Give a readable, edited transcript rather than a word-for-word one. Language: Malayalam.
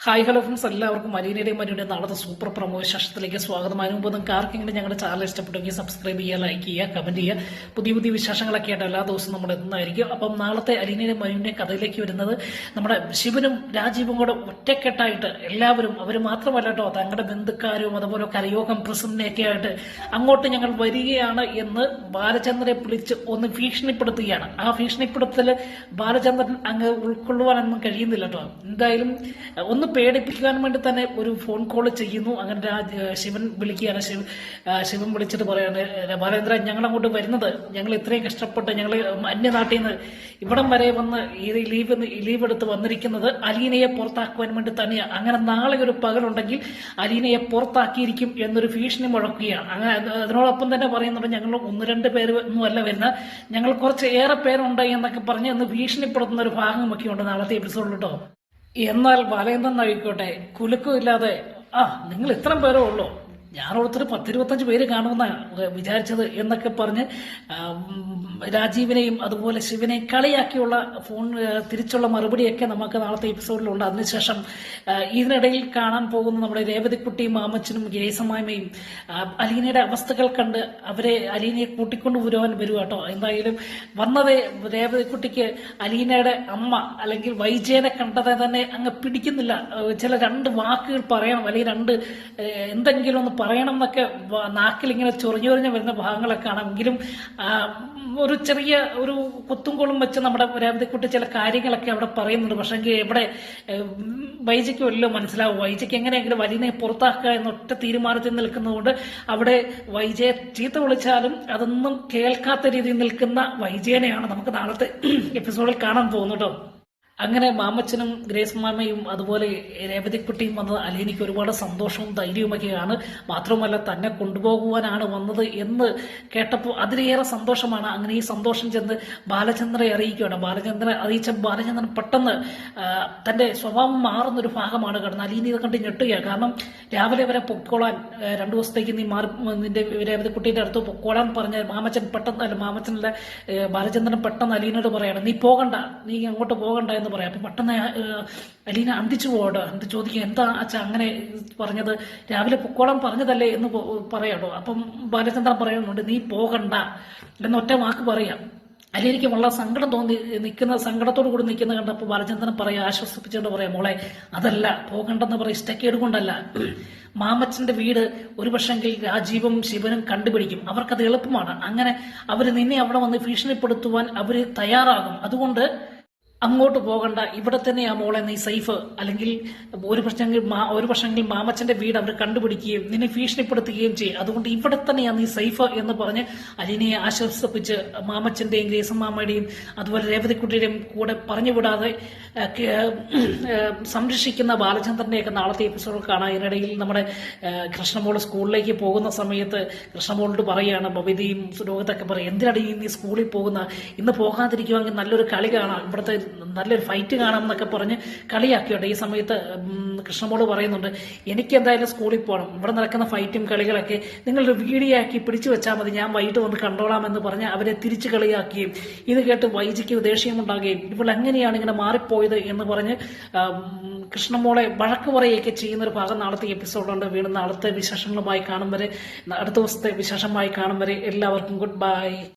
ഹായ് ഹലോ ഫ്രണ്ട്സ്, എല്ലാവർക്കും അലീനയുടെയും മരിയുടെയും നാളത്തെ സൂപ്പർ പ്രമോ വിശേഷത്തിലേക്ക് സ്വാഗതം. അതിന് മുമ്പ് നിങ്ങൾക്ക് ആർക്കെങ്കിലും ഞങ്ങളുടെ ചാനൽ ഇഷ്ടപ്പെട്ടെങ്കിൽ സബ്സ്ക്രൈബ് ചെയ്യുക, ലൈക്ക് ചെയ്യുക, കമന്റ് ചെയ്യുക. പുതിയ വിശേഷങ്ങളൊക്കെ ആയിട്ട് എല്ലാ ദിവസവും നമ്മൾ എത്തുന്നതായിരിക്കും. അപ്പം നാളത്തെ അലീനയുടെയും മരിയുടെയും കഥയിലേക്ക് വരുന്നത് നമ്മുടെ ശിവനും രാജീവും കൂടെ ഒറ്റക്കെട്ടായിട്ട് എല്ലാവരും, അവർ മാത്രമല്ല കേട്ടോ, തങ്ങളുടെ ബന്ധുക്കാരും അതുപോലെ കരയോഗം പ്രസിഡന്റിനെയൊക്കെ ആയിട്ട് അങ്ങോട്ട് ഞങ്ങൾ വരികയാണ് എന്ന് ബാലചന്ദ്രനെ വിളിച്ച് ഒന്ന് ഭീഷണിപ്പെടുത്തുകയാണ്. ആ ഭീഷണിപ്പെടുത്തല് ബാലചന്ദ്രൻ അങ്ങ് ഉൾക്കൊള്ളുവാനൊന്നും കഴിയുന്നില്ല കേട്ടോ. എന്തായാലും ഒന്ന് പേടിപ്പിക്കാൻ വേണ്ടി തന്നെ ഒരു ഫോൺ കോൾ ചെയ്യുന്നു. അങ്ങനെ ശിവൻ വിളിക്കുകയാണ്. ശിവൻ വിളിച്ചിട്ട് പറയാണ്, ബാലേന്ദ്ര, ഞങ്ങൾ അങ്ങോട്ട് വരുന്നത്, ഞങ്ങൾ ഇത്രയും കഷ്ടപ്പെട്ട് ഞങ്ങൾ അന്യനാട്ടിൽ നിന്ന് ഇവിടം വരെ വന്ന് ലീവ് എടുത്ത് വന്നിരിക്കുന്നത് അലീനയെ പുറത്താക്കുവാൻ വേണ്ടി തന്നെയാണ്. അങ്ങനെ നാളെ ഒരു പകലുണ്ടെങ്കിൽ അലീനയെ പുറത്താക്കിയിരിക്കും എന്നൊരു ഭീഷണി മുഴക്കുകയാണ്. അങ്ങനെ അതിനോടൊപ്പം തന്നെ പറയുന്നുണ്ട്, ഞങ്ങൾ ഒന്ന് രണ്ട് പേര് ഒന്നും അല്ല വരുന്ന, ഞങ്ങൾ കുറച്ച് ഏറെ പേരുണ്ട് എന്നൊക്കെ പറഞ്ഞ് ഒന്ന് ഭീഷണിപ്പെടുത്തുന്ന ഒരു ഭാഗമൊക്കെ ഉണ്ട് നാളത്തെ എപ്പിസോഡിൽ കേട്ടോ. എന്നാൽ ബാലേന്ദ്രൻ ആയിക്കോട്ടെ കുലുക്കമില്ലാതെ, നിങ്ങൾ ഇത്രയും പേരേ ഉള്ളൂ, ഞാൻ ഓർത്തിട്ട് 10-25 പേര് കാണുമെന്നാണ് വിചാരിച്ചത് എന്നൊക്കെ പറഞ്ഞ് രാജീവിനെയും അതുപോലെ ശിവനെയും കളിയാക്കിയുള്ള ഫോൺ തിരിച്ചുള്ള മറുപടിയൊക്കെ നമുക്ക് നാളത്തെ എപ്പിസോഡിലുണ്ട്. അതിനുശേഷം ഇതിനിടയിൽ കാണാൻ പോകുന്ന നമ്മുടെ രേവതിക്കുട്ടിയും മാമച്ചനും ഗ്രേസമാമയും അലീനയുടെ അവസ്ഥകൾ കണ്ട് അലീനയെ കൂട്ടിക്കൊണ്ടു വരുവാൻ വരും കേട്ടോ. എന്തായാലും വന്നത് രേവതിക്കുട്ടിക്ക് അലീനയുടെ അമ്മ അല്ലെങ്കിൽ വൈജയനെ കണ്ടതെ തന്നെ അങ്ങ് പിടിക്കുന്നില്ല. ചില രണ്ട് വാക്കുകൾ പറയണം, അല്ലെങ്കിൽ എന്തെങ്കിലും ഒന്ന് പറയണം എന്നൊക്കെ നാക്കിൽ ഇങ്ങനെ ചൊറിഞ്ഞൊറിഞ്ഞ് വരുന്ന ഭാഗങ്ങളൊക്കെ ആണെങ്കിലും ഒരു ചെറിയ ഒരു കുത്തുംകോളും വെച്ച് നമ്മുടെ രേവതിക്കുട്ടി ചില കാര്യങ്ങളൊക്കെ അവിടെ പറയുന്നുണ്ട്. പക്ഷേ എവിടെ വൈജയ്ക്ക് വല്ലതും മനസ്സിലാവും. വൈജയ്ക്ക് എങ്ങനെയെങ്കിലും അലീനയെ പുറത്താക്കുക എന്നൊറ്റ തീരുമാനത്തിൽ നിൽക്കുന്നതുകൊണ്ട് അവിടെ വൈജയെ ചീത്ത വിളിച്ചാലും അതൊന്നും കേൾക്കാത്ത രീതിയിൽ നിൽക്കുന്ന വൈജയനെയാണ് നമുക്ക് നാളത്തെ എപ്പിസോഡിൽ കാണാൻ പോകുന്നത്. അങ്ങനെ മാമച്ചനും ഗ്രേസ് മാമയും അതുപോലെ രേവതിക്കുട്ടിയും വന്നത് അലീനയ്ക്ക് ഒരുപാട് സന്തോഷവും ധൈര്യവുമൊക്കെയാണ്. മാത്രമല്ല തന്നെ കൊണ്ടുപോകുവാനാണ് വന്നത് എന്ന് കേട്ടപ്പോൾ അതിലേറെ സന്തോഷമാണ്. അങ്ങനെ ഈ സന്തോഷം ചെന്ന് ബാലചന്ദ്രനെ അറിയിക്കുകയാണ്. ബാലചന്ദ്രനെ അറിയിച്ച ബാലചന്ദ്രൻ പെട്ടെന്ന് തന്റെ സ്വഭാവം മാറുന്നൊരു ഭാഗമാണ് കിടന്നത്. അലീന ഇത് കണ്ട് ഞെട്ടുകയാണ്. കാരണം രാവിലെ വരെ പൊക്കോളാൻ 2 ദിവസത്തേക്ക് നീ നിന്റെ രേവതിക്കുട്ടിയുടെ അടുത്ത് പൊക്കോളാൻ പറഞ്ഞ മാമച്ചനല്ല ബാലചന്ദ്രൻ പെട്ടെന്ന് അലീനയോട് പറയാണ്, നീ പോകണ്ട, നീ അങ്ങോട്ട് പോകണ്ട എന്ന് പറയാം. അപ്പൊ പെട്ടെന്ന് അലീന അന്തിച്ചു പോകട്ടോ. എന്നിട്ട് ചോദിക്കുക, എന്താ അച്ഛാ അങ്ങനെ പറഞ്ഞത്, രാവിലെ പൊക്കോളം പറഞ്ഞതല്ലേ എന്ന് പറയാട്ടോ. അപ്പം ബാലചന്ദ്രൻ പറയുന്നുണ്ട്, നീ പോകണ്ട എന്നൊറ്റ വാക്ക് പറയാം. അലീനയ്ക്ക് വളരെ സങ്കടം തോന്നി സങ്കടത്തോടു കൂടി നിൽക്കുന്ന കണ്ടപ്പോൾ ബാലചന്ദ്രൻ പറയാം, ആശ്വസിപ്പിച്ചുകൊണ്ട് പറയാം, മോളെ അതല്ല, പോകണ്ടെന്ന് പറയും, ഇഷ്ടക്കേട് കൊണ്ടല്ല. മാമച്ചന്റെ വീട് ഒരു പക്ഷെങ്കിൽ രാജീവും ശിവനും കണ്ടുപിടിക്കും, അവർക്കത് എളുപ്പമാണ്. അങ്ങനെ അവര് നിന്നെ അവിടെ വന്ന് ഭീഷണിപ്പെടുത്തുവാൻ അവര് തയ്യാറാകും. അതുകൊണ്ട് അങ്ങോട്ട് പോകണ്ട, ഇവിടെ തന്നെയാ മോളെ നീ സേഫ്. അല്ലെങ്കിൽ ഒരു പക്ഷെങ്കിൽ മാമച്ചന്റെ വീട് അവർ കണ്ടുപിടിക്കുകയും നിന്നെ ഭീഷണിപ്പെടുത്തുകയും ചെയ്യും. അതുകൊണ്ട് ഇവിടെ തന്നെയാ നീ സേഫ് എന്ന് പറഞ്ഞ് അലീനയെ ആശ്വസിപ്പിച്ച് മാമച്ചന്റെയും ഗ്രേസമാമയുടെയും അതുപോലെ രേവതിക്കുട്ടിയുടെയും കൂടെ പറഞ്ഞു വിടാതെ സംരക്ഷിക്കുന്ന ബാലചന്ദ്രനെയൊക്കെ നാളത്തെ എപ്പിസോഡിൽ കാണാം. ഇതിനിടയിൽ നമ്മുടെ കൃഷ്ണമോള് സ്കൂളിലേക്ക് പോകുന്ന സമയത്ത് കൃഷ്ണമോളോട് പറയുകയാണ്, ബബിതയും രോഹിതൊക്കെ പറയും, എന്തിനാണ് നീ സ്കൂളിൽ പോകുന്ന, ഇന്ന് പോകാതിരിക്കുവാണെങ്കിൽ നല്ലൊരു കളി കാണാം, ഇവിടുത്തെ നല്ലൊരു ഫൈറ്റ് കാണാം എന്നൊക്കെ പറഞ്ഞ് കളിയാക്കിയോട്ടെ. ഈ സമയത്ത് കൃഷ്ണമോള് പറയുന്നുണ്ട്, എനിക്ക് എന്തായാലും സ്കൂളിൽ പോകണം, ഇവിടെ നടക്കുന്ന ഫൈറ്റും കളികളൊക്കെ നിങ്ങളൊരു വീഡിയോ ആക്കി പിടിച്ചു വെച്ചാൽ മതി, ഞാൻ വൈകിട്ട് വന്ന് കണ്ടോളാം എന്ന് പറഞ്ഞ് അവരെ തിരിച്ചു കളിയാക്കുകയും ഇത് കേട്ട് വൈജിക്ക് ദേഷ്യമുണ്ടാകുകയും ഇവൾ എങ്ങനെയാണ് ഇങ്ങനെ മാറിപ്പോയത് എന്ന് പറഞ്ഞ് കൃഷ്ണമോളെ വഴക്ക് പറയുകയൊക്കെ ചെയ്യുന്നൊരു ഭാഗം നാളത്തെ എപ്പിസോഡുണ്ട്. വീണ്ടും നാളത്തെ വിശേഷങ്ങളുമായി കാണും വരെ, അടുത്ത ദിവസത്തെ വിശേഷമായി കാണും വരെ എല്ലാവർക്കും ഗുഡ് ബൈ.